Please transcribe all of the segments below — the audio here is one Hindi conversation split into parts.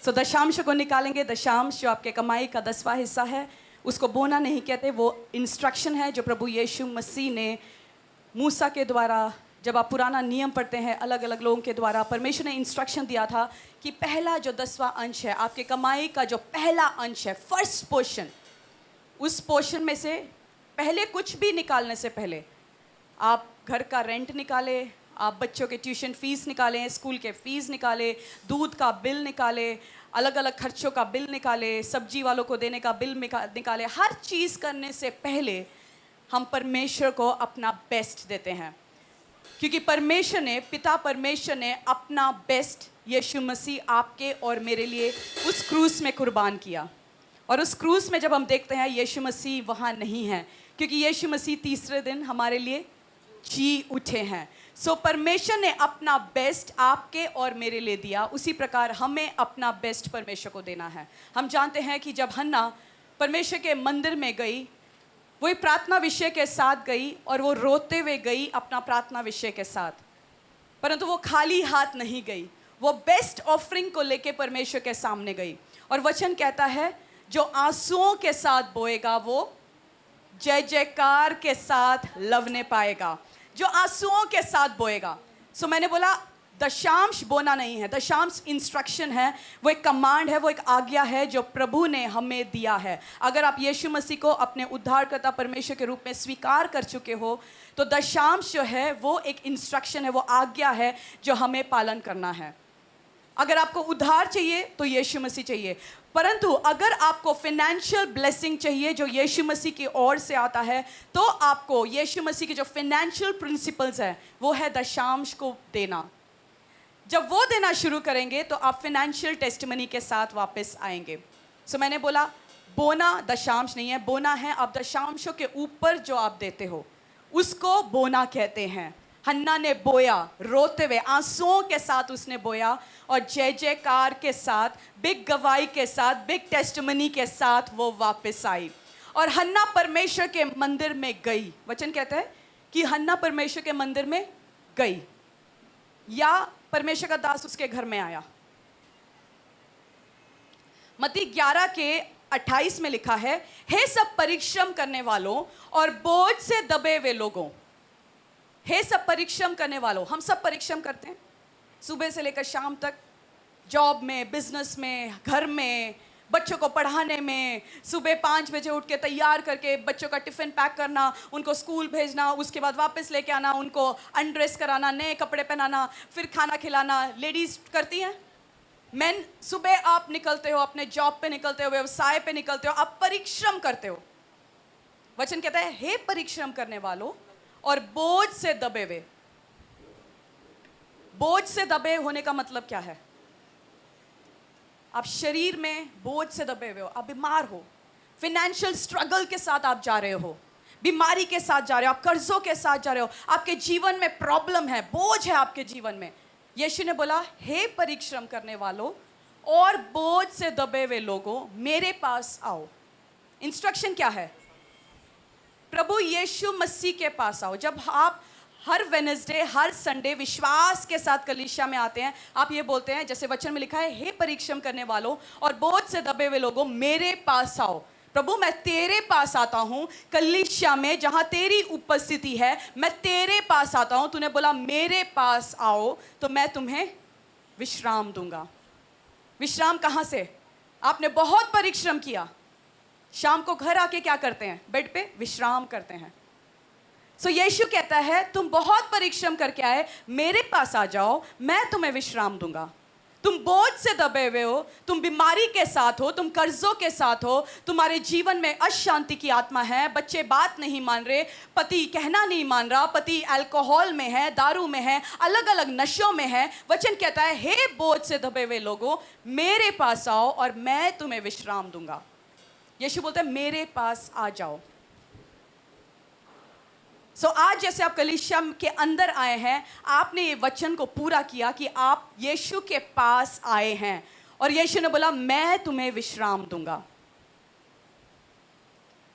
सो दशांश को निकालेंगे। दशांश जो आपके कमाई का 10वां हिस्सा है, उसको बोना नहीं कहते, वो इंस्ट्रक्शन है जो प्रभु यीशु मसीह ने मूसा के द्वारा, जब आप पुराना नियम पढ़ते हैं अलग अलग लोगों के द्वारा, परमेश्वर ने इंस्ट्रक्शन दिया था कि पहला जो 10वां अंश है, आपके कमाई का जो पहला अंश है, फर्स्ट पोर्शन, उस पोर्शन में से पहले कुछ भी निकालने से पहले आप घर का रेंट निकाले, आप बच्चों के ट्यूशन फीस निकालें, स्कूल के फीस निकाले, दूध का बिल निकाले, अलग अलग खर्चों का बिल निकाले, सब्जी वालों को देने का बिल निकाले। हर चीज़ करने से पहले हम परमेश्वर को अपना बेस्ट देते हैं, क्योंकि परमेश्वर ने, पिता परमेश्वर ने अपना बेस्ट यीशु मसीह आपके और मेरे लिए उस क्रूस में कुर्बान किया। और उस क्रूस में जब हम देखते हैं यीशु मसीह वहाँ नहीं है, क्योंकि यीशु मसीह तीसरे दिन हमारे लिए जी उठे हैं। सो परमेश्वर ने अपना बेस्ट आपके और मेरे लिए दिया, उसी प्रकार हमें अपना बेस्ट परमेश्वर को देना है। हम जानते हैं कि जब हन्ना परमेश्वर के मंदिर में गई, वही प्रार्थना विषय के साथ गई और वो रोते हुए गई अपना प्रार्थना विषय के साथ, परंतु वो खाली हाथ नहीं गई, वो बेस्ट ऑफरिंग को लेके परमेश्वर के सामने गई। और वचन कहता है जो आंसुओं के साथ बोएगा वो जय जयकार के साथ लवने पाएगा, जो आंसुओं के साथ बोएगा। सो मैंने बोला दशांश बोना नहीं है, दशांश इंस्ट्रक्शन है, वो एक कमांड है, वो एक आज्ञा है जो प्रभु ने हमें दिया है। अगर आप यीशु मसीह को अपने उद्धारकर्ता परमेश्वर के रूप में स्वीकार कर चुके हो, तो दशांश जो है वो एक इंस्ट्रक्शन है, वो आज्ञा है जो हमें पालन करना है। अगर आपको उद्धार चाहिए तो यीशु मसीह चाहिए, परंतु अगर आपको फाइनेंशियल ब्लेसिंग चाहिए जो यीशु मसीह की ओर से आता है, तो आपको यीशु मसीह के जो फाइनेंशियल प्रिंसिपल्स है वो है दशांश को देना। जब वो देना शुरू करेंगे तो आप फाइनेंशियल टेस्टिमनी के साथ वापस आएंगे। सो मैंने बोला बोना दशांश नहीं है, बोना है आप दशांशों के ऊपर जो आप देते हो उसको बोना कहते हैं। हन्ना ने बोया, रोते हुए आंसुओं के साथ उसने बोया और जय जयकार के साथ, बिग गवाही के साथ, बिग टेस्टिमनी के साथ वो वापस आई। और हन्ना परमेश्वर के मंदिर में गई। वचन कहता है कि हन्ना परमेश्वर के मंदिर में गई, या परमेश्वर का दास उसके घर में आया। मत्ती 11 के 28 में लिखा है, हे सब परिश्रम करने वालों और बोझ से दबे हुए लोगों, हे सब परिश्रम करने वालों। हम सब परिश्रम करते हैं सुबह से लेकर शाम तक, जॉब में, बिजनेस में, घर में, बच्चों को पढ़ाने में, सुबह 5 बजे उठ के तैयार करके बच्चों का टिफ़िन पैक करना, उनको स्कूल भेजना, उसके बाद वापस लेके आना, उनको अनड्रेस कराना, नए कपड़े पहनाना, फिर खाना खिलाना। लेडीज़ करती हैं। मैन, सुबह आप निकलते हो, अपने जॉब पे निकलते हो, व्यवसाय पे निकलते हो, आप परिश्रम करते हो। वचन कहता है हे परिश्रम करने वालों और बोझ से दबे हुए। बोझ से दबे होने का मतलब क्या है? आप शरीर में बोझ से दबे हुए हो, आप बीमार हो, फाइनेंशियल स्ट्रगल के साथ आप जा रहे हो, बीमारी के साथ जा रहे हो, आप कर्जों के साथ जा रहे हो, आपके जीवन में प्रॉब्लम है, बोझ है आपके जीवन में। यीशु ने बोला हे परिश्रम करने वालों और बोझ से दबे हुए लोगों, मेरे पास आओ। इंस्ट्रक्शन क्या है? प्रभु यीशु मसीह के पास आओ। जब आप हर वेडनेसडे, हर संडे विश्वास के साथ कलीसिया में आते हैं, आप ये बोलते हैं जैसे वचन में लिखा है, हे परिश्रम करने वालों और बोझ से दबे हुए लोगों, मेरे पास आओ। प्रभु मैं तेरे पास आता हूँ, कलीसिया में जहाँ तेरी उपस्थिति है मैं तेरे पास आता हूँ। तूने बोला मेरे पास आओ तो मैं तुम्हें विश्राम दूंगा। विश्राम कहाँ से? आपने बहुत परिश्रम किया, शाम को घर आके क्या करते हैं? बेड पे विश्राम करते हैं। सो यीशु कहता है तुम बहुत परिश्रम करके आए, मेरे पास आ जाओ, मैं तुम्हें विश्राम दूंगा। तुम बोझ से दबे हुए हो, तुम बीमारी के साथ हो, तुम कर्जों के साथ हो, तुम्हारे जीवन में अशांति की आत्मा है, बच्चे बात नहीं मान रहे, पति कहना नहीं मान रहा, पति अल्कोहल में है, दारू में है, अलग अलग नशों में है। वचन कहता है हे बोझ से दबे हुए लोगों, मेरे पास आओ और मैं तुम्हें विश्राम दूंगा। यीशु बोलता है मेरे पास आ जाओ। सो आज जैसे आप कलीसिया के अंदर आए हैं, आपने ये वचन को पूरा किया कि आप यीशु के पास आए हैं और यीशु ने बोला मैं तुम्हें विश्राम दूंगा।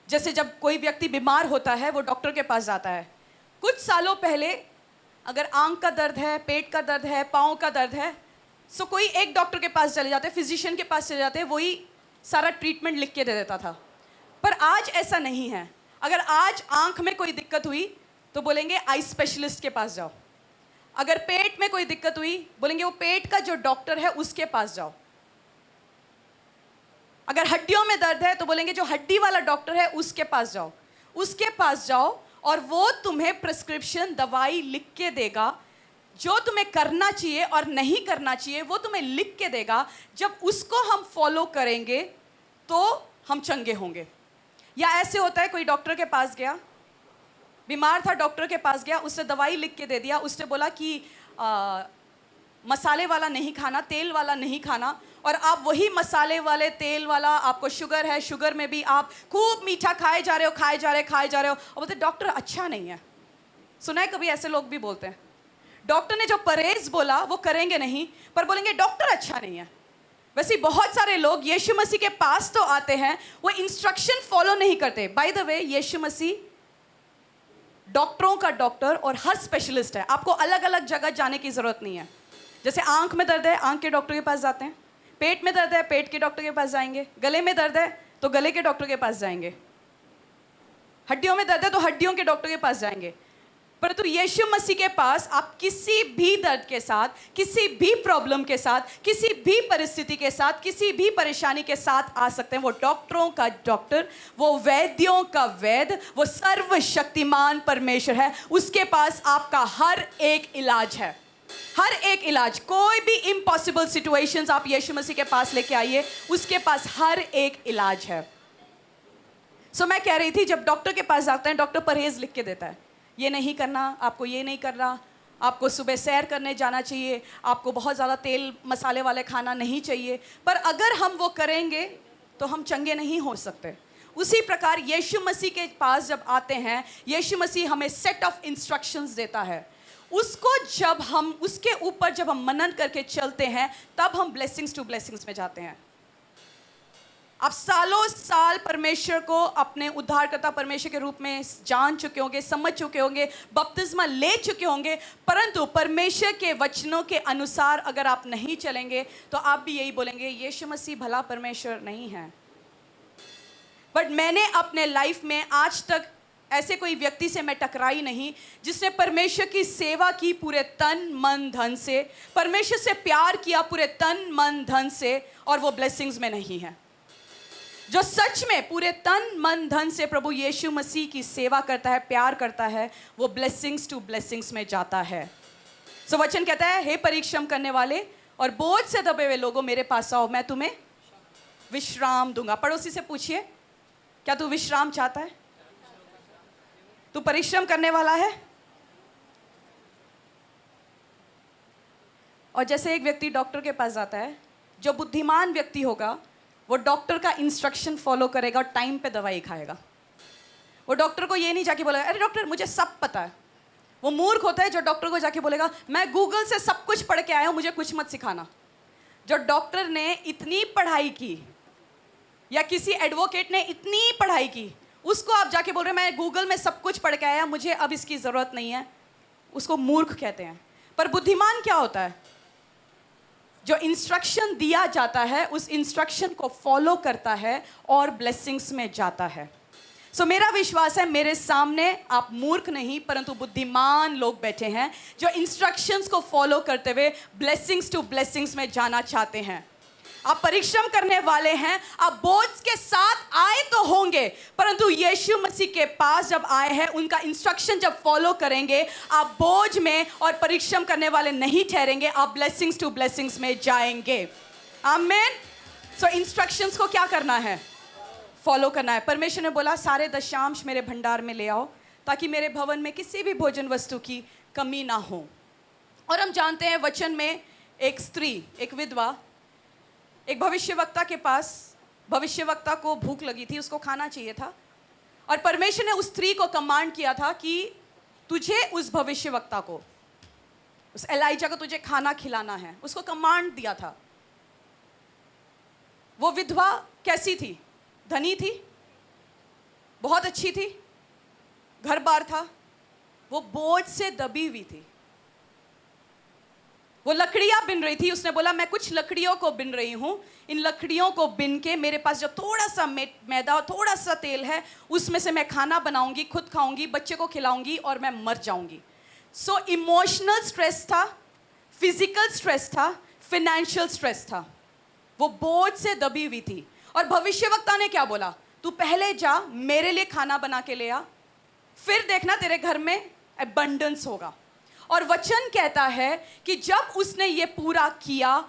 जैसे जब कोई व्यक्ति बीमार होता है वो डॉक्टर के पास जाता है। कुछ सालों पहले अगर आंख का दर्द है, पेट का दर्द है, पाँव का दर्द है, सो कोई एक डॉक्टर के पास चले जाते, फिजिशियन के पास चले जाते, वही सारा ट्रीटमेंट लिख के दे देता था। पर आज ऐसा नहीं है। अगर आज आंख में कोई दिक्कत हुई तो बोलेंगे आई स्पेशलिस्ट के पास जाओ। अगर पेट में कोई दिक्कत हुई बोलेंगे वो पेट का जो डॉक्टर है उसके पास जाओ। अगर हड्डियों में दर्द है तो बोलेंगे जो हड्डी वाला डॉक्टर है उसके पास जाओ। उसके पास जाओ और वो तुम्हें प्रिस्क्रिप्शन दवाई लिख के देगा, जो तुम्हें करना चाहिए और नहीं करना चाहिए वो तुम्हें लिख के देगा। जब उसको हम फॉलो करेंगे तो हम चंगे होंगे। या ऐसे होता है, कोई डॉक्टर के पास गया, बीमार था, डॉक्टर के पास गया, उसने दवाई लिख के दे दिया, उसने बोला कि मसाले वाला नहीं खाना, तेल वाला नहीं खाना, और आप वही मसाले वाले तेल वाला, आपको शुगर है, शुगर में भी आप खूब मीठा खाए जा रहे हो और बोलते डॉक्टर अच्छा नहीं है। सुना है कभी ऐसे लोग भी बोलते हैं, डॉक्टर ने जो परहेज बोला वो करेंगे नहीं, पर बोलेंगे डॉक्टर अच्छा नहीं है। वैसे बहुत सारे लोग यीशु मसीह के पास तो आते हैं, वो इंस्ट्रक्शन फॉलो नहीं करते। बाय द वे, यीशु मसीह डॉक्टरों का डॉक्टर और हर स्पेशलिस्ट है। आपको अलग अलग जगह जाने की जरूरत नहीं है। जैसे आंख में दर्द है, आंख के डॉक्टर के पास जाते हैं, पेट में दर्द है, पेट के डॉक्टर के पास जाएंगे, गले में दर्द है तो गले के डॉक्टर के पास जाएंगे, हड्डियों में दर्द है तो हड्डियों के डॉक्टर के पास जाएंगे। परंतु यीशु मसीह के पास आप किसी भी दर्द के साथ, किसी भी प्रॉब्लम के साथ, किसी भी परिस्थिति के साथ, किसी भी परेशानी के साथ आ सकते हैं। वो डॉक्टरों का डॉक्टर, वो वैद्यों का वैद्य, वो सर्वशक्तिमान परमेश्वर है। उसके पास आपका हर एक इलाज है, हर एक इलाज। कोई भी इम्पॉसिबल सिचुएशंस आप यीशु मसीह के पास लेके आइए, उसके पास हर एक इलाज है। सो मैं कह रही थी, जब डॉक्टर के पास जाते हैं, डॉक्टर परहेज लिख के देता है, ये नहीं करना, आपको ये नहीं करना, आपको सुबह सैर करने जाना चाहिए, आपको बहुत ज़्यादा तेल मसाले वाले खाना नहीं चाहिए। पर अगर हम वो करेंगे तो हम चंगे नहीं हो सकते। उसी प्रकार यीशु मसीह के पास जब आते हैं, यीशु मसीह हमें सेट ऑफ इंस्ट्रक्शंस देता है। उसको जब हम उसके ऊपर जब हम मनन करके चलते हैं, तब हम ब्लेसिंग्स टू ब्लेसिंग्स में जाते हैं। आप सालों साल परमेश्वर को अपने उद्धारकर्ता परमेश्वर के रूप में जान चुके होंगे, समझ चुके होंगे, बपतिस्मा ले चुके होंगे, परंतु परमेश्वर के वचनों के अनुसार अगर आप नहीं चलेंगे तो आप भी यही बोलेंगे, यीशु मसीह भला परमेश्वर नहीं है। बट मैंने अपने लाइफ में आज तक ऐसे कोई व्यक्ति से मैं टकराई नहीं जिसने परमेश्वर की सेवा की पूरे तन मन धन से, परमेश्वर से प्यार किया पूरे तन मन धन से, और वो ब्लेसिंग्स में नहीं है। जो सच में पूरे तन मन धन से प्रभु यीशु मसीह की सेवा करता है, प्यार करता है, वो ब्लेसिंग्स टू ब्लेसिंग्स में जाता है। सो वचन कहता है, हे परिश्रम करने वाले और बोझ से दबे हुए लोगों, मेरे पास आओ, मैं तुम्हें विश्राम दूंगा। पड़ोसी से पूछिए, क्या तू विश्राम चाहता है? तू परिश्रम करने वाला है? और जैसे एक व्यक्ति डॉक्टर के पास जाता है, जो बुद्धिमान व्यक्ति होगा वो डॉक्टर का इंस्ट्रक्शन फॉलो करेगा और टाइम पे दवाई खाएगा। वो डॉक्टर को ये नहीं जाके बोलेगा, अरे डॉक्टर मुझे सब पता है। वो मूर्ख होता है जो डॉक्टर को जाके बोलेगा, मैं गूगल से सब कुछ पढ़ के आया हूँ, मुझे कुछ मत सिखाना। जो डॉक्टर ने इतनी पढ़ाई की या किसी एडवोकेट ने इतनी पढ़ाई की, उसको आप जाके बोल रहे हैं मैं गूगल में सब कुछ पढ़ के आया, मुझे अब इसकी ज़रूरत नहीं है, उसको मूर्ख कहते हैं। पर बुद्धिमान क्या होता है? जो इंस्ट्रक्शन दिया जाता है उस इंस्ट्रक्शन को फॉलो करता है और ब्लेसिंग्स में जाता है। सो मेरा विश्वास है मेरे सामने आप मूर्ख नहीं परंतु बुद्धिमान लोग बैठे हैं जो इंस्ट्रक्शंस को फॉलो करते हुए ब्लेसिंग्स टू ब्लेसिंग्स में जाना चाहते हैं। आप परिश्रम करने वाले हैं, आप बोझ के साथ आए तो होंगे, परंतु यीशु मसीह के पास जब आए हैं, उनका इंस्ट्रक्शन जब फॉलो करेंगे, आप बोझ में और परिश्रम करने वाले नहीं ठहरेंगे, आप ब्लेसिंग्स टू ब्लेसिंग्स में जाएंगे। आमीन। सो इंस्ट्रक्शंस को क्या करना है? फॉलो करना है। परमेश्वर ने बोला सारे दशांश मेरे भंडार में ले आओ ताकि मेरे भवन में किसी भी भोजन वस्तु की कमी ना हो। और हम जानते हैं वचन में एक स्त्री, एक विधवा, एक भविष्यवक्ता के पास, भविष्यवक्ता को भूख लगी थी, उसको खाना चाहिए था, और परमेश्वर ने उस स्त्री को कमांड किया था कि तुझे उस भविष्यवक्ता को, उस एलाइजा को तुझे खाना खिलाना है, उसको कमांड दिया था। वो विधवा कैसी थी? धनी थी, बहुत अच्छी थी, घर बार था, वो बोझ से दबी हुई थी। वो लकड़ियां बिन रही थी। उसने बोला मैं कुछ लकड़ियों को बिन रही हूँ, इन लकड़ियों को बिन के मेरे पास जो थोड़ा सा मैदा और थोड़ा सा तेल है उसमें से मैं खाना बनाऊंगी, खुद खाऊंगी, बच्चे को खिलाऊंगी और मैं मर जाऊंगी। सो इमोशनल स्ट्रेस था, फिजिकल स्ट्रेस था, फाइनेंशियल स्ट्रेस था। वो बोझ से दबी हुई थी। और भविष्यवक्ता ने क्या बोला? तू पहले जा, मेरे लिए खाना बना के ले आ, फिर देखना तेरे घर में एबंडेंस होगा। और वचन कहता है कि जब उसने ये पूरा किया,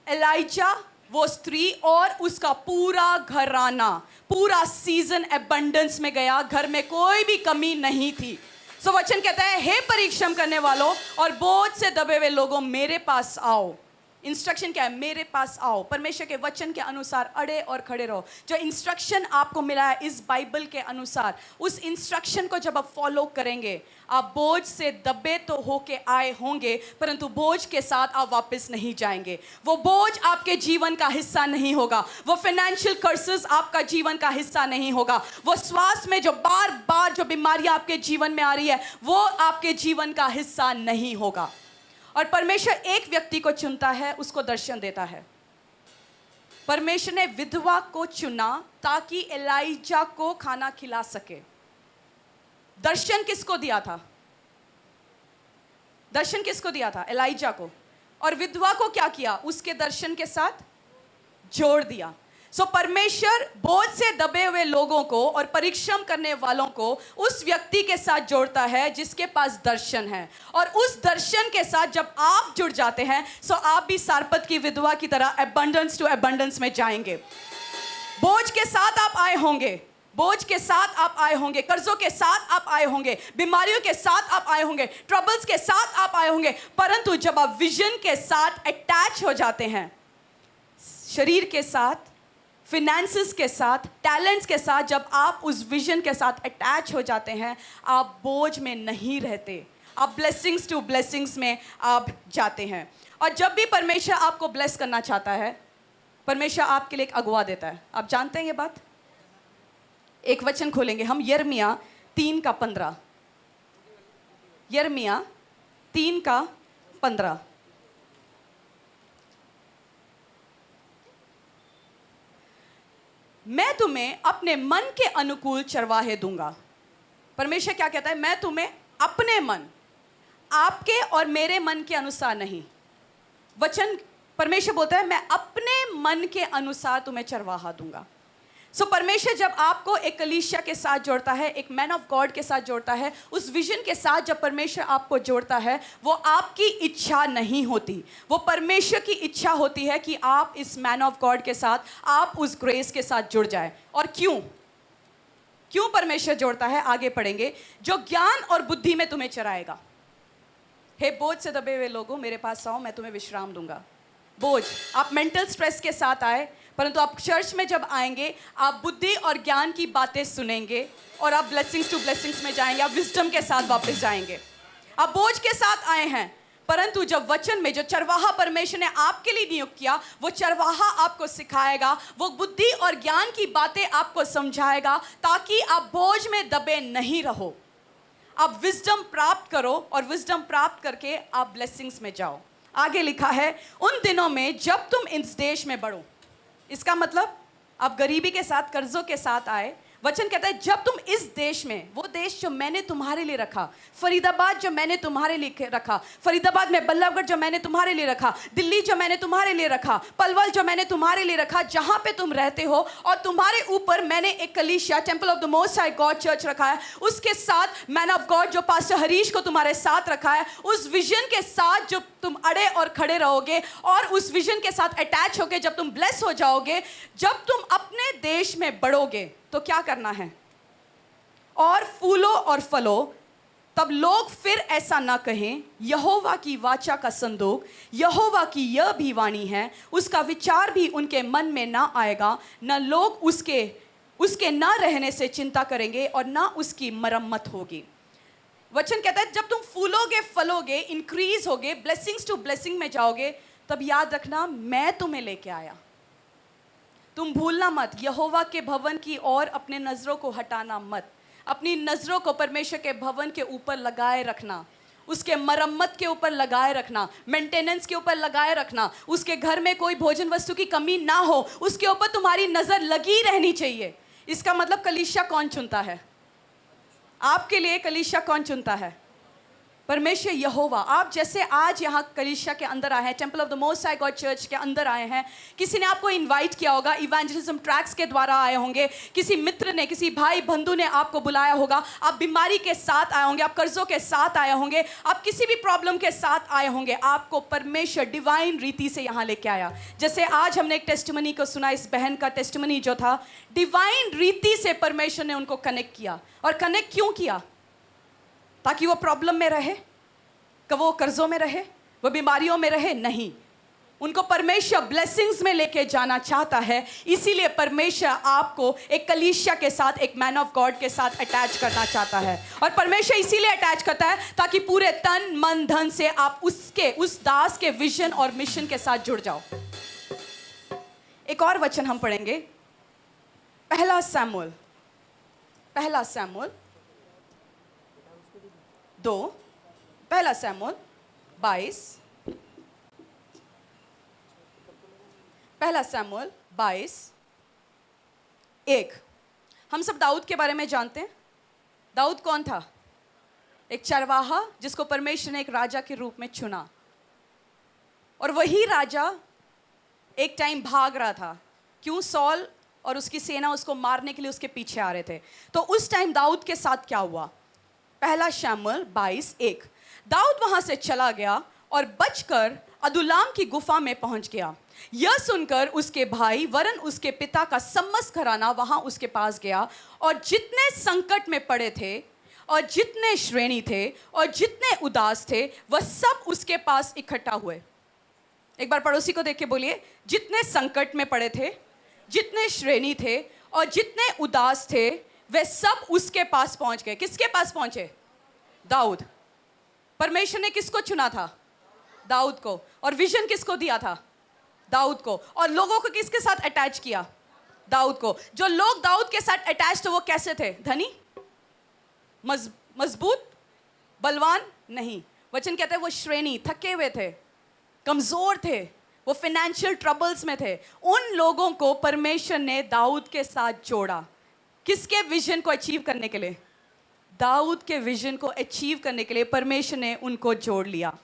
एलाइजा, वो स्त्री और उसका पूरा घराना, पूरा सीजन एबंडेंस में गया, घर में कोई भी कमी नहीं थी। सो वचन कहता है, हे परिश्रम करने वालों और बोझ से दबे हुए लोगों, मेरे पास आओ। इंस्ट्रक्शन क्या है? मेरे पास आओ। परमेश्वर के वचन के अनुसार अड़े और खड़े रहो। जो इंस्ट्रक्शन आपको मिला है इस बाइबल के अनुसार, उस इंस्ट्रक्शन को जब आप फॉलो करेंगे, आप बोझ से दबे तो होके आए होंगे, परंतु बोझ के साथ आप वापस नहीं जाएंगे। वो बोझ आपके जीवन का हिस्सा नहीं होगा। वो फाइनेंशियल कर्सेस आपका जीवन का हिस्सा नहीं होगा। वो स्वास्थ्य में जो बार बार जो बीमारियां आपके जीवन में आ रही है, वो आपके जीवन का हिस्सा नहीं होगा। और परमेश्वर एक व्यक्ति को चुनता है, उसको दर्शन देता है। परमेश्वर ने विधवा को चुना ताकि एलाइजा को खाना खिला सके। दर्शन किसको दिया था? दर्शन किसको दिया था? एलाइजा को। और विधवा को क्या किया? उसके दर्शन के साथ जोड़ दिया। सो परमेश्वर बोझ से दबे हुए लोगों को और परिश्रम करने वालों को उस व्यक्ति के साथ जोड़ता है जिसके पास दर्शन है। और उस दर्शन के साथ जब आप जुड़ जाते हैं, सो आप भी सारपत की विधवा की तरह एबंडेंस टू एबंडेंस में जाएंगे। बोझ के साथ आप आए होंगे, बोझ के साथ आप आए होंगे, कर्जों के साथ आप आए होंगे, बीमारियों के साथ आप आए होंगे, ट्रबल्स के साथ आप आए होंगे, परंतु जब आप विजन के साथ अटैच हो जाते हैं, शरीर के साथ, फिनेंसेस के साथ, टैलेंट्स के साथ, जब आप उस विजन के साथ अटैच हो जाते हैं, आप बोझ में नहीं रहते, आप ब्लेसिंग्स टू ब्लेसिंग्स में आप जाते हैं। और जब भी परमेश्वर आपको ब्लेस करना चाहता है, परमेश्वर आपके लिए एक अगुवा देता है। आप जानते हैं ये बात? एक वचन खोलेंगे हम, यिर्मयाह 3:15। यिर्मयाह 3:15। मैं तुम्हें अपने मन के अनुकूल चरवाहे दूंगा। परमेश्वर क्या कहता है? मैं तुम्हें अपने मन, आपके और मेरे मन के अनुसार नहीं। वचन परमेश्वर बोलता है, मैं अपने मन के अनुसार तुम्हें चरवाहा दूंगा। सो परमेश्वर जब आपको एक कलीसिया के साथ जोड़ता है, एक मैन ऑफ गॉड के साथ जोड़ता है, उस विजन के साथ जब परमेश्वर आपको जोड़ता है, वो आपकी इच्छा नहीं होती, वो परमेश्वर की इच्छा होती है कि आप इस मैन ऑफ गॉड के साथ, आप उस ग्रेस के साथ जुड़ जाए। और क्यों परमेश्वर जोड़ता है? आगे पढ़ेंगे। जो ज्ञान और बुद्धि में तुम्हें चराएगा। हे बोझ से दबे हुए लोगों, मेरे पास आओ, मैं तुम्हें विश्राम दूंगा। बोझ, आप मेंटल स्ट्रेस के साथ आए, परंतु आप चर्च में जब आएंगे, आप बुद्धि और ज्ञान की बातें सुनेंगे और आप ब्लेसिंग्स टू ब्लेसिंग्स में जाएंगे, आप विजडम के साथ वापस जाएंगे। आप बोझ के साथ आए हैं, परंतु जब वचन में जो चरवाहा परमेश्वर ने आपके लिए नियुक्त किया, वो चरवाहा आपको सिखाएगा, वो बुद्धि और ज्ञान की बातें आपको समझाएगा, ताकि आप बोझ में दबे नहीं रहो। आप विजडम प्राप्त करो और विजडम प्राप्त करके आप ब्लेसिंग्स में जाओ। आगे लिखा है, उन दिनों में जब तुम इस देश में बढ़ो। इसका मतलब आप गरीबी के साथ, कर्जों के साथ आए। वचन कहता है, जब तुम इस देश में, वो देश जो मैंने तुम्हारे लिए रखा, फरीदाबाद जो मैंने तुम्हारे लिए रखा, फरीदाबाद में बल्लभगढ़ जो मैंने तुम्हारे लिए रखा, दिल्ली जो मैंने तुम्हारे लिए रखा, पलवल जो मैंने तुम्हारे लिए रखा, जहां पे तुम रहते हो, और तुम्हारे ऊपर मैंने एक कलीसिया, temple of the most high God church रखा है, उसके साथ मैन ऑफ गॉड जो पास्टर हरीश को तुम्हारे साथ रखा है, उस विजन के साथ जो तुम अड़े और खड़े रहोगे, और उस विजन के साथ अटैच होगे, जब तुम ब्लेस हो जाओगे, जब तुम अपने देश में बढ़ोगे, तो क्या करना है? और फूलो और फलो, तब लोग फिर ऐसा ना कहें, यहोवा की वाचा का संदूक, यहोवा की यह भी वाणी है, उसका विचार भी उनके मन में ना आएगा, न लोग उसके ना रहने से चिंता करेंगे और ना उसकी मरम्मत होगी। वचन कहता है, जब तुम फूलोगे, फलोगे, इंक्रीज होगे, ब्लेसिंग्स टू ब्लेसिंग में जाओगे, तब याद रखना, मैं तुम्हें लेके आया। तुम भूलना मत, यहोवा के भवन की ओर अपने नजरों को हटाना मत। अपनी नजरों को परमेश्वर के भवन के ऊपर लगाए रखना, उसके मरम्मत के ऊपर लगाए रखना, मेंटेनेंस के ऊपर लगाए रखना, उसके घर में कोई भोजन वस्तु की कमी ना हो, उसके ऊपर तुम्हारी नजर लगी रहनी चाहिए। इसका मतलब कलीसिया कौन चुनता है? आपके लिए कलीसिया कौन चुनता है? परमेश्वर यहोवा। आप जैसे आज यहाँ कलीसिया के अंदर आए हैं, temple of the most high God church के अंदर आए हैं, किसी ने आपको इनवाइट किया होगा, इवेंजलिज्म ट्रैक्स के द्वारा आए होंगे, किसी मित्र ने, किसी भाई बंधु ने आपको बुलाया होगा, आप बीमारी के साथ आए होंगे, आप कर्जों के साथ आए होंगे, आप किसी भी प्रॉब्लम के साथ आए होंगे, आपको परमेश्वर डिवाइन रीति से यहाँ लेके आया। जैसे आज हमने एक टेस्टिमनी को सुना, इस बहन का टेस्टिमनी जो था, डिवाइन रीति से परमेश्वर ने उनको कनेक्ट किया। और कनेक्ट क्यों किया? ताकि वो प्रॉब्लम में रहे, कि वो कर्जों में रहे, वो बीमारियों में रहे? नहीं, उनको परमेश्वर ब्लेसिंग्स में लेके जाना चाहता है। इसीलिए परमेश्वर आपको एक कलीसिया के साथ, एक मैन ऑफ गॉड के साथ अटैच करना चाहता है। और परमेश्वर इसीलिए अटैच करता है ताकि पूरे तन मन धन से आप उस दास के विजन और मिशन के साथ जुड़ जाओ। एक और वचन हम पढ़ेंगे, पहला सैमुएल 2, पहला सैमुएल 22, पहला सैमुएल 22:1। हम सब दाऊद के बारे में जानते हैं। दाऊद कौन था? एक चरवाहा जिसको परमेश्वर ने एक राजा के रूप में चुना। और वही राजा एक टाइम भाग रहा था। क्यों? सॉल और उसकी सेना उसको मारने के लिए उसके पीछे आ रहे थे। तो उस टाइम दाऊद के साथ क्या हुआ? पहला शमूएल 22:1। दाऊद वहां से चला गया और बचकर अदुल्लाम की गुफा में पहुंच गया। यह सुनकर उसके भाई वरन उसके पिता का समस्त घराना वहां उसके पास गया, और जितने संकट में पड़े थे और जितने श्रेणी थे और जितने उदास थे वह सब उसके पास इकट्ठा हुए। एक बार पड़ोसी को देख के बोलिए, जितने संकट में पड़े थे, जितने श्रेणी थे और जितने उदास थे वे सब उसके पास पहुंच गए। किसके पास पहुंचे? दाऊद। परमेश्वर ने किसको चुना था? दाऊद को। और विजन किसको दिया था? दाऊद को। और लोगों को किसके साथ अटैच किया? दाऊद को। जो लोग दाऊद के साथ अटैच थे वो कैसे थे? धनी, मजबूत, बलवान? नहीं, वचन कहते हैं वो श्रेणी, थके हुए थे, कमजोर थे, वो फाइनेंशियल ट्रबल्स में थे। उन लोगों को परमेश्वर ने दाऊद के साथ जोड़ा। किसके विजन को अचीव करने के लिए? दाऊद के विजन को अचीव करने के लिए परमेश्वर ने उनको जोड़ लिया।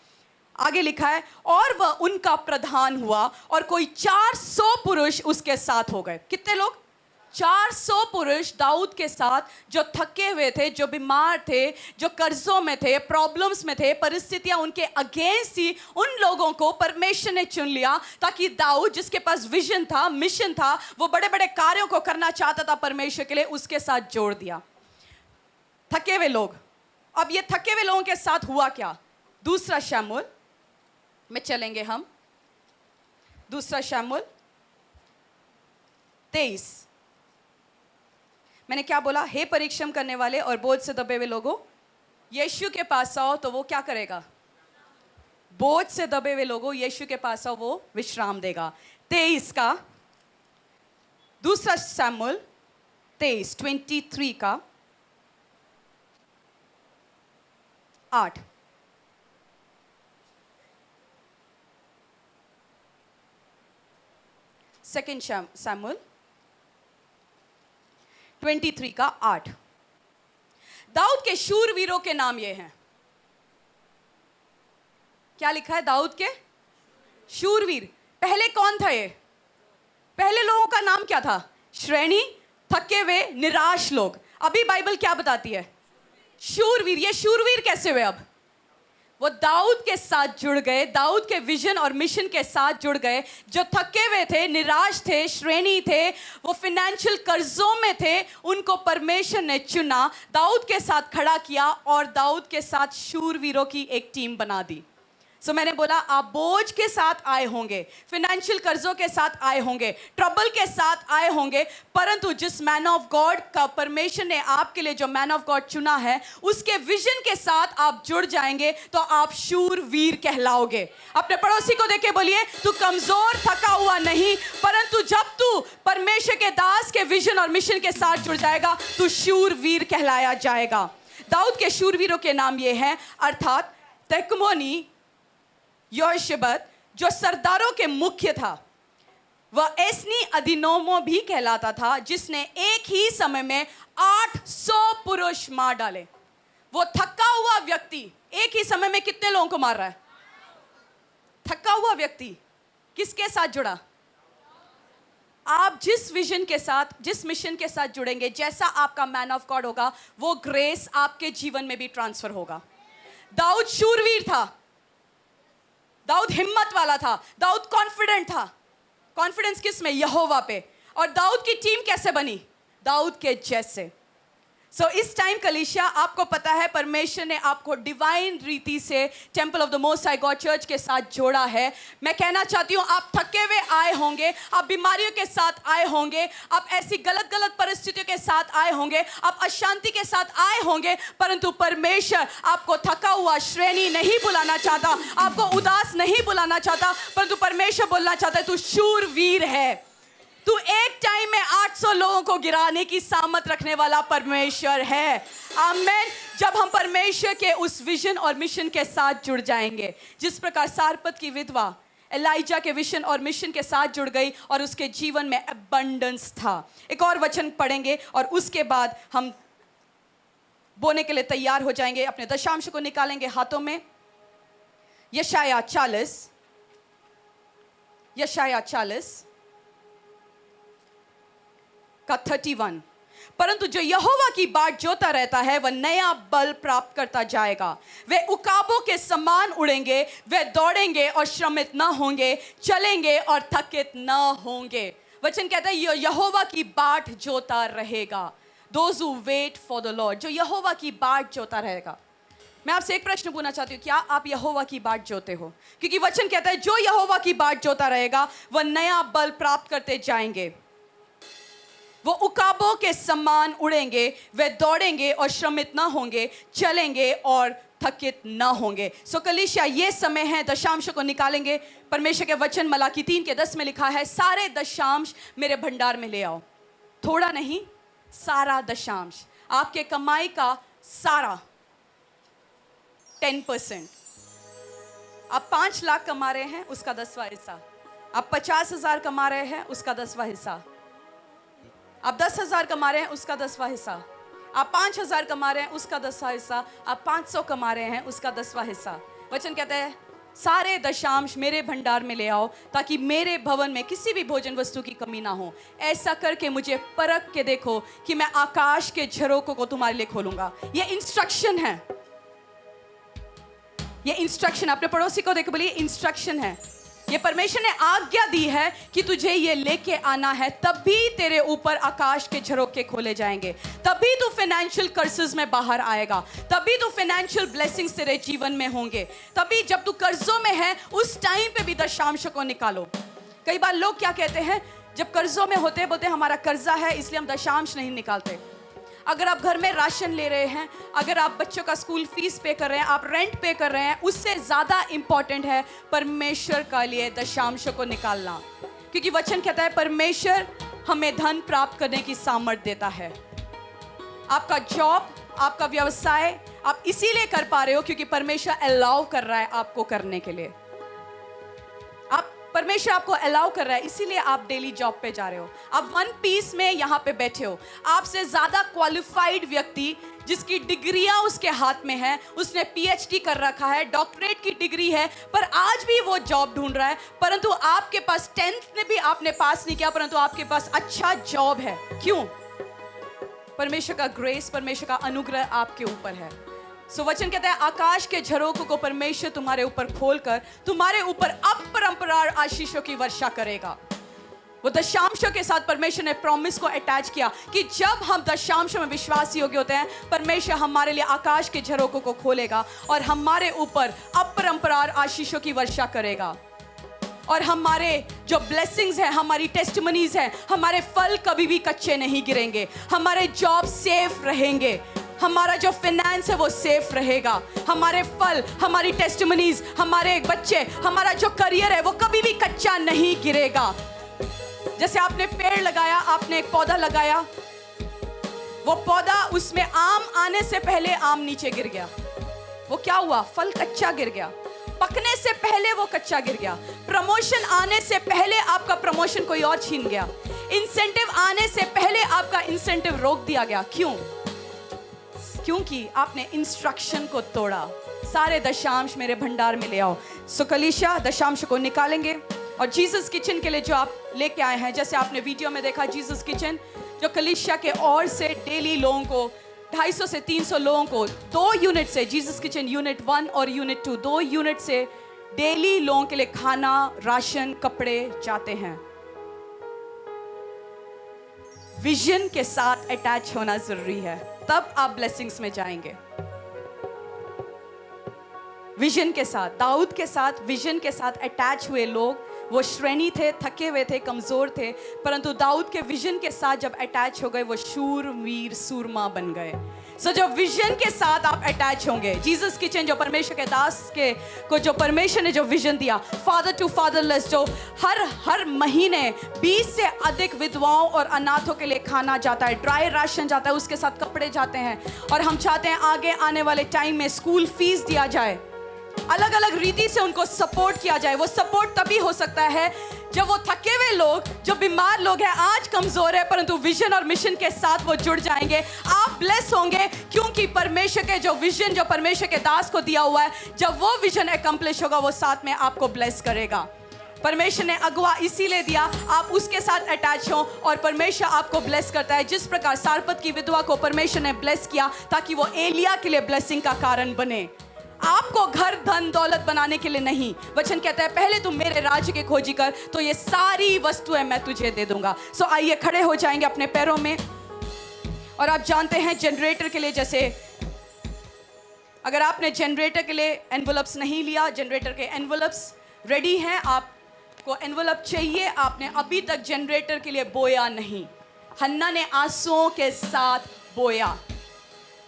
आगे लिखा है, और वह उनका प्रधान हुआ और कोई 400 पुरुष उसके साथ हो गए। कितने लोग? 400 पुरुष दाऊद के साथ, जो थके हुए थे, जो बीमार थे, जो कर्जों में थे, प्रॉब्लम्स में थे, परिस्थितियां उनके अगेंस्ट थी, उन लोगों को परमेश्वर ने चुन लिया ताकि दाऊद, जिसके पास विजन था, मिशन था, वो बड़े बड़े कार्यों को करना चाहता था परमेश्वर के लिए, उसके साथ जोड़ दिया। थके हुए लोग। अब ये थके हुए लोगों के साथ हुआ क्या? दूसरा शमूएल में चलेंगे हम। दूसरा शमूएल 23। मैंने क्या बोला? हे परिश्रम करने वाले और बोझ से दबे हुए लोगों, यीशु के पास आओ तो वो क्या करेगा? बोझ से दबे हुए लोगों, यीशु के पास आओ, वो विश्राम देगा। 23 का दूसरा शमूएल 23 का 8। सेकेंड शमूएल 23 का 8। दाऊद के शूरवीरों के नाम ये हैं। क्या लिखा है? दाऊद के शूरवीर। पहले कौन था ये? पहले लोगों का नाम क्या था? श्रेणी, थके हुए, निराश लोग। अभी बाइबल क्या बताती है? शूरवीर। ये शूरवीर कैसे हुए? अब वो दाऊद के साथ जुड़ गए, दाऊद के विजन और मिशन के साथ जुड़ गए। जो थके हुए थे, निराश थे, श्रेणी थे, वो फाइनेंशियल कर्जों में थे, उनको परमेश्वर ने चुना, दाऊद के साथ खड़ा किया और दाऊद के साथ शूरवीरों की एक टीम बना दी। सो मैंने बोला, आप बोझ के साथ आए होंगे, फाइनेंशियल कर्जों के साथ आए होंगे, ट्रबल के साथ आए होंगे, परंतु जिस मैन ऑफ गॉड का परमेश्वर ने आपके लिए जो मैन ऑफ गॉड चुना है, उसके विजन के साथ आप जुड़ जाएंगे तो आप शूरवीर कहलाओगे। अपने पड़ोसी को देखे बोलिए, तू कमजोर, थका हुआ नहीं, परंतु जब तू परमेश्वर के दास के विजन और मिशन के साथ जुड़ जाएगा तू शूरवीर कहलाया जाएगा। दाऊद के शूरवीरों के नाम ये हैं, अर्थात तेकमोनी योशबत जो सरदारों के मुख्य था, वह एस्नी अधिनोमो भी कहलाता था, जिसने एक ही समय में 800 पुरुष मार डाले। वो थका हुआ व्यक्ति एक ही समय में कितने लोगों को मार रहा है? थका हुआ व्यक्ति किसके साथ जुड़ा? आप जिस विजन के साथ, जिस मिशन के साथ जुड़ेंगे, जैसा आपका मैन ऑफ गॉड होगा, वो ग्रेस आपके जीवन में भी ट्रांसफर होगा। दाऊद शूरवीर था, दाऊद हिम्मत वाला था, दाऊद कॉन्फिडेंट था। कॉन्फिडेंस किस में? यहोवा पे। और दाऊद की टीम कैसे बनी? दाऊद के जैसे। सो इस टाइम कलीसिया, आपको पता है परमेश्वर ने आपको डिवाइन रीति से temple of the most high God church के साथ जोड़ा है। मैं कहना चाहती हूँ, आप थके हुए आए होंगे, आप बीमारियों के साथ आए होंगे, आप ऐसी गलत गलत परिस्थितियों के साथ आए होंगे, आप अशांति के साथ आए होंगे, परंतु परमेश्वर आपको थका हुआ श्रेणी नहीं बुलाना चाहता, आपको उदास नहीं बुलाना चाहता, परंतु परमेश्वर बोलना चाहता है तू शूरवीर है। तू एक टाइम में 800 लोगों को गिराने की सामर्थ रखने वाला परमेश्वर है। आमीन। जब हम परमेश्वर के उस विजन और मिशन के साथ जुड़ जाएंगे, जिस प्रकार सारपत की विधवा एलाइजा के विजन और मिशन के साथ जुड़ गई और उसके जीवन में अबंडेंस था। एक और वचन पढ़ेंगे और उसके बाद हम बोने के लिए तैयार हो जाएंगे। अपने दशांश को निकालेंगे हाथों में। यशाया 40 का 31। परंतु जो यहोवा की बाट जोता रहता है वह नया बल प्राप्त करता जाएगा। वे उकाबों के समान उड़ेंगे, वे दौड़ेंगे और श्रमित न होंगे, चलेंगे और थकित न होंगे। वचन कहता है यहोवा की बाट जोता रहेगा। Those who wait for the Lord, जो यहोवा की बाट जोता रहेगा। मैं आपसे एक प्रश्न पूछना चाहती हूँ, क्या आप यहोवा की बाट जोते हो? क्योंकि वचन कहता है जो यहोवा की बाट जोता रहेगा वह नया बल प्राप्त करते जाएंगे। वो उकाबों के समान उड़ेंगे, वे दौड़ेंगे और श्रमित ना होंगे, चलेंगे और थकित ना होंगे। सो कलीसिया, ये समय है, दशांश को निकालेंगे। परमेश्वर के वचन मलाकी 3:10 में लिखा है, सारे दशांश मेरे भंडार में ले आओ। थोड़ा नहीं, सारा दशांश, आपके कमाई का सारा 10%। आप 5 लाख कमा रहे हैं, उसका 10वां हिस्सा। आप 50,000 कमा रहे हैं, उसका 10वां हिस्सा। आप 10,000 कमा रहे हैं, उसका 10वां हिस्सा। आप 5,000 कमा रहे हैं, उसका 10वां हिस्सा। आप 500 कमा रहे हैं, उसका 10वां हिस्सा। वचन कहता है सारे दशांश मेरे भंडार में ले आओ, ताकि मेरे भवन में किसी भी भोजन वस्तु की कमी ना हो। ऐसा करके मुझे परख के देखो कि मैं आकाश के झरोखों को तुम्हारे लिए खोलूंगा। ये इंस्ट्रक्शन है, ये इंस्ट्रक्शन। अपने पड़ोसी को देखो, बोलिए इंस्ट्रक्शन है। ये परमेश्वर ने आज्ञा दी है कि तुझे ये लेके आना है, तभी तेरे ऊपर आकाश के झरोखे खोले जाएंगे, तभी तू फाइनेंशियल कर्सेस में बाहर आएगा, तभी तू फाइनेंशियल ब्लेसिंग्स तेरे जीवन में होंगे। तभी जब तू कर्जों में है, उस टाइम पे भी दशांश को निकालो। कई बार लोग क्या कहते हैं, जब कर्जों में होते बोलते हमारा कर्जा है इसलिए हम दशांश नहीं निकालते। अगर आप घर में राशन ले रहे हैं, अगर आप बच्चों का स्कूल फीस पे कर रहे हैं, आप रेंट पे कर रहे हैं, उससे ज़्यादा इंपॉर्टेंट है परमेश्वर का लिए दशांश को निकालना। क्योंकि वचन कहता है परमेश्वर हमें धन प्राप्त करने की सामर्थ्य देता है। आपका जॉब, आपका व्यवसाय आप इसीलिए कर पा रहे हो क्योंकि परमेश्वर अलाउ कर रहा है आपको करने के लिए। परमेश्वर आपको अलाउ कर रहा है, इसीलिए आप डेली जॉब पे जा रहे हो। आप वन पीस में यहाँ पे बैठे हो। आपसे ज़्यादा क्वालिफाइड व्यक्ति जिसकी डिग्रियाँ उसके हाथ में है, उसने PhD कर रखा है, डॉक्टरेट की डिग्री है, पर आज भी वो जॉब ढूंढ रहा है। परंतु आपके पास 10th में भी आपने पास नहीं किया, परंतु आपके पास अच्छा जॉब है। क्यों? परमेश्वर का ग्रेस, परमेश्वर का अनुग्रह आपके ऊपर है। सो वचन कहता है आकाश के झरोखों को परमेश्वर तुम्हारे ऊपर खोलकर तुम्हारे ऊपर अपरंपरार आशीषों की वर्षा करेगा। वो दशांशों के साथ परमेश्वर ने प्रॉमिस को अटैच किया कि जब हम दशांशों में विश्वास योग्य होते हैं, परमेश्वर हमारे लिए आकाश के झरोखों को खोलेगा और हमारे ऊपर अपरंपरार आशीषों की वर्षा करेगा। और हमारे जो ब्लेसिंग्स हैं, हमारी टेस्टिमनीज हैं, हमारे फल कभी भी कच्चे नहीं गिरेंगे, हमारे जॉब सेफ रहेंगे, हमारा जो फाइनेंस है वो सेफ रहेगा, हमारे फल, हमारी टेस्टिमनीज, हमारे बच्चे, हमारा जो करियर है वो कभी भी कच्चा नहीं गिरेगा। जैसे आपने पेड़ लगाया, आपने एक पौधा लगाया, वो पौधा उसमें आम आने से पहले आम नीचे गिर गया, वो क्या हुआ? फल कच्चा गिर गया, पकने से पहले वो कच्चा गिर गया। प्रमोशन आने से पहले आपका प्रमोशन कोई और छीन गया। इंसेंटिव आने से पहले आपका इंसेंटिव रोक दिया गया। क्यों? क्योंकि आपने इंस्ट्रक्शन को तोड़ा। सारे दशांश मेरे भंडार में ले आओ। सो कलीसिया दशांश को निकालेंगे और जीसस किचन के लिए जो आप लेके आए हैं, जैसे आपने वीडियो में देखा, जीसस किचन जो कलीसिया के और से डेली लोगों को 250 से 300 लोगों को 2 यूनिट से, जीसस किचन यूनिट 1 और यूनिट 2, 2 यूनिट से डेली लोगों के लिए खाना, राशन, कपड़े जाते हैं। विजन के साथ अटैच होना जरूरी है, तब आप ब्लेसिंग्स में जाएंगे। विजन के साथ, दाऊद के साथ विजन के साथ अटैच हुए लोग, वो श्रेणी थे, थके हुए थे, कमजोर थे, परंतु दाऊद के विजन के साथ जब अटैच हो गए वो शूरवीर सूरमा बन गए। सो जब विजन के साथ आप अटैच होंगे, जीसस किचन जो परमेश्वर के दास के को जो परमेश्वर ने जो विजन दिया, फादर टू फादरलेस, जो हर महीने 20 से अधिक विधवाओं और अनाथों के लिए खाना जाता है, ड्राई राशन जाता है, उसके साथ कपड़े जाते हैं। और हम चाहते हैं आगे आने वाले टाइम में स्कूल फीस दिया जाए, अलग अलग रीति से उनको सपोर्ट किया जाए। वो सपोर्ट तभी हो सकता है जब वो थके हुए लोग, जो बीमार लोग हैं, आज कमजोर है, परंतु विजन और मिशन के साथ वो जुड़ जाएंगे। आप ब्लेस होंगे क्योंकि परमेश्वर के जो विजन जो परमेश्वर के दास को दिया हुआ है, जब वो विजन अकम्प्लिश होगा वो साथ में आपको ब्लेस करेगा। परमेश्वर ने अगवा इसीलिए दिया, आप उसके साथ अटैच हो और परमेश्वर आपको ब्लेस करता है। जिस प्रकार सारपत की विधवा को परमेश्वर ने ब्लेस किया ताकि वो एलिया के लिए ब्लेसिंग का कारण बने। आपको घर, धन, दौलत बनाने के लिए नहीं। वचन कहता है पहले तुम मेरे राज्य के खोजी कर तो ये सारी वस्तुएं मैं तुझे दे दूंगा। सो आइए खड़े हो जाएंगे अपने पैरों में। और आप जानते हैं जनरेटर के लिए, जैसे अगर आपने जनरेटर के लिए एनवलप्स नहीं लिया, जनरेटर के एनवलप्स रेडी हैं, आपको एनवलप चाहिए, आपने अभी तक जनरेटर के लिए बोया नहीं। हन्ना ने आंसुओं के साथ बोया,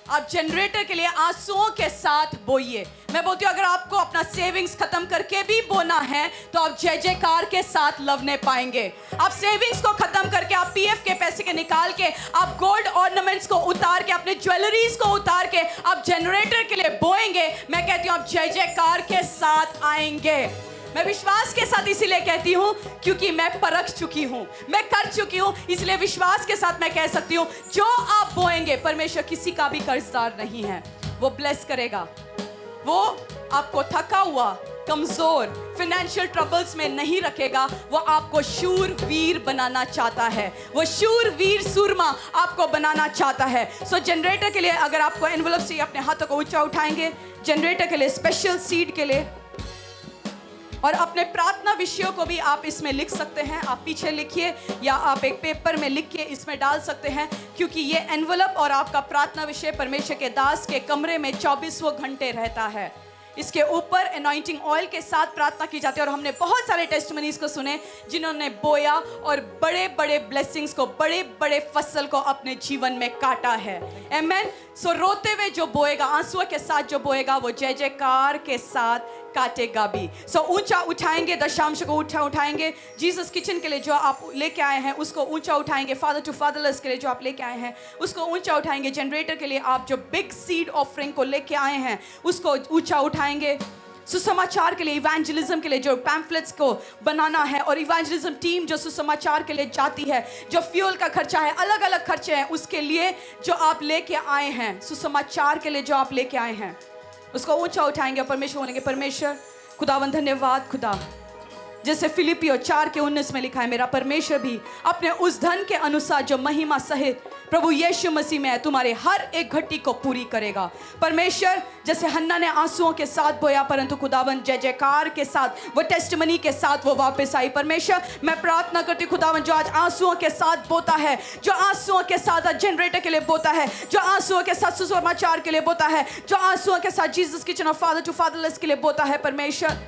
आप जनरेटर के लिए आंसुओं के साथ बोइए। मैं बोलती हूँ अगर आपको अपना सेविंग्स खत्म करके भी बोना है तो आप जय जयकार के साथ लवने पाएंगे। आप सेविंग्स को खत्म करके, आप पीएफ के पैसे के निकाल के, आप गोल्ड ऑर्नामेंट्स को उतार के, अपने ज्वेलरीज को उतार के आप जनरेटर के लिए बोएंगे। मैं कहती हूँ आप जय जयकार के साथ आएंगे। मैं विश्वास के साथ इसीलिए कहती हूँ क्योंकि मैं परख चुकी हूँ, मैं कर चुकी हूँ, इसलिए विश्वास के साथ मैं कह सकती हूँ जो आप बोएंगे परमेश्वर किसी का भी कर्जदार नहीं है, वो ब्लेस करेगा। वो आपको थका हुआ, कमजोर, फाइनेंशियल ट्रबल्स में नहीं रखेगा। वो आपको शूरवीर बनाना चाहता है, वो शूरवीर सूरमा आपको बनाना चाहता है। सो जनरेटर के लिए अगर आपको एनवलप से अपने हाथों को ऊंचा उठाएंगे, जनरेटर के लिए, स्पेशल सीड के लिए, और अपने प्रार्थना विषयों को भी आप इसमें लिख सकते हैं। आप पीछे लिखिए या आप एक पेपर में लिख के इसमें डाल सकते हैं, क्योंकि ये एनवलप और आपका प्रार्थना विषय परमेश्वर के दास के कमरे में 24 घंटे रहता है। इसके ऊपर एनॉइंटिंग ऑयल के साथ प्रार्थना की जाती है। और हमने बहुत सारे टेस्टिमनीज को सुने जिन्होंने बोया और बड़े बड़े ब्लेसिंग्स को, बड़े बड़े फसल को अपने जीवन में काटा है। आमेन। सो रोते हुए जो बोएगा, आंसुओं के साथ जो बोएगा, वो जय जयकार के साथ काटेगा भी। सो ऊंचा उठाएंगे, दशांश को ऊंचा उठाएंगे। जीसस किचन के लिए जो आप लेके आए हैं उसको ऊंचा उठाएंगे। फादर टू फादरलेस के लिए जो आप लेके आए हैं उसको ऊंचा उठाएंगे। जनरेटर के लिए आप जो बिग सीड ऑफरिंग को लेके आए हैं उसको ऊंचा उठाएंगे। सुसमाचार के लिए, इवेंजलिज्म के लिए जो पैम्फलेट्स को बनाना है, और इवेंजलिज्म टीम जो सुसमाचार के लिए जाती है, जो फ्यूल का खर्चा है, अलग अलग खर्चे हैं, उसके लिए जो आप लेके आए हैं, सुसमाचार के लिए जो आप लेके आए हैं, उसको ऊंचा उठाएंगे। परमेश्वर बोलेंगे, परमेश्वर खुदावन धन्यवाद खुदा, जैसे फिलिपियो 4:19 में लिखा है, मेरा परमेश्वर भी अपने उस धन के अनुसार जो महिमा सहित प्रभु यीशु मसीह में है तुम्हारे हर एक घटी को पूरी करेगा। परमेश्वर जैसे हन्ना ने आंसुओं के साथ बोया, परंतु खुदावन जय जयकार के साथ, वो टेस्टिमनी के साथ वो वापस आई। परमेश्वर मैं प्रार्थना करती खुदावन जो आज आंसुओं के साथ बोता है, जो आंसुओं के साथ जनरेटर के लिए बोता है, जो आंसुओं के साथ सुसमाचार के लिए बोता है, जो आंसुओं के साथ जीसस किचन और फादर टू फादरलेस के लिए बोता है, परमेश्वर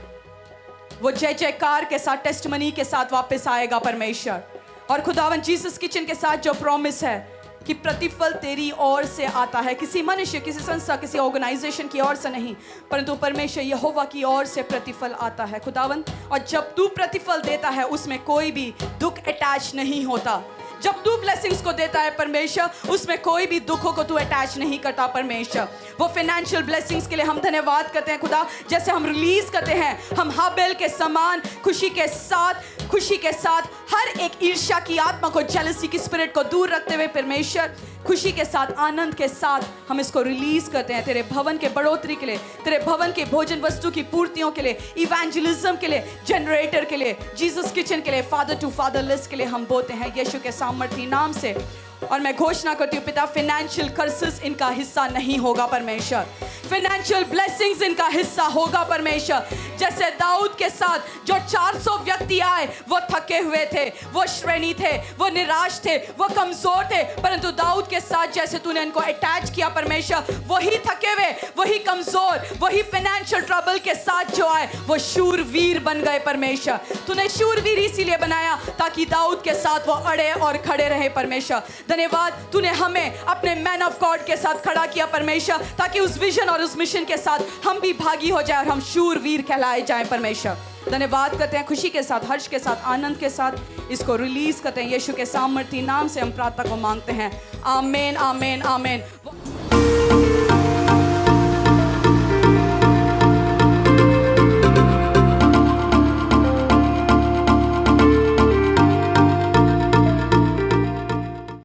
वो जय जयकार के साथ, टेस्टिमनी के साथ वापस आएगा परमेश्वर। और खुदावन जीसस किचन के साथ जो प्रॉमिस है कि प्रतिफल तेरी ओर से आता है, किसी मनुष्य, किसी संस्था, किसी ऑर्गेनाइजेशन की ओर से नहीं, परंतु परमेश्वर यहोवा की ओर से प्रतिफल आता है खुदावन। और जब तू प्रतिफल देता है उसमें कोई भी दुख अटैच नहीं होता। जब तू ब्लेसिंग्स को देता है परमेश्वर, उसमें कोई भी दुखों को तू अटैच नहीं करता परमेश्वर। वो फाइनेंशियल ब्लेसिंग्स के लिए हम धन्यवाद करते हैं खुदा। जैसे हम रिलीज करते हैं, हम हाबेल के समान खुशी के साथ हर एक ईर्ष्या की आत्मा को, जेलसी की स्पिरिट को दूर रखते हुए परमेश्वर खुशी के साथ, आनंद के साथ हम इसको रिलीज करते हैं तेरे भवन के बढ़ोतरी के लिए, तेरे भवन के भोजन वस्तु की पूर्तियों के लिए, इवेंजलिज्म के लिए, जनरेटर के लिए, जीसस किचन के लिए, फादर टू फादरलेस के लिए हम बोलते हैं यीशु के सामर्थी नाम से। और मैं घोषणा करती हूँ पिता, फाइनेंशियल कर्सेस इनका हिस्सा नहीं होगा परमेश्वर, फाइनेंशियल ब्लेसिंग्स इनका हिस्सा होगा परमेश्वर। जैसे दाऊद के साथ जो 400 व्यक्ति आए, वो थके हुए थे, वो श्रेणी थे, वो निराश थे, वो कमजोर थे, परंतु दाऊद के साथ जैसे तूने इनको अटैच किया परमेश्वर, वही थके हुए, वही कमजोर, वही फाइनेंशियल ट्रबल के साथ जो आए, वो शूरवीर बन गए परमेश्वर। तूने शूरवीर इसीलिए बनाया ताकि दाऊद के साथ वो अड़े और खड़े रहे परमेश्वर। धन्यवाद, तूने हमें अपने मैन ऑफ गॉड के साथ खड़ा किया परमेश्वर, ताकि उस विजन और उस मिशन के साथ हम भी भागी हो जाए और हम शूरवीर कहलाए जाएं परमेश्वर। धन्यवाद करते हैं, खुशी के साथ, हर्ष के साथ, आनंद के साथ इसको रिलीज करते हैं। यीशु के सामर्थी नाम से हम प्रार्थना को मांगते हैं। आमीन, आमीन, आमीन।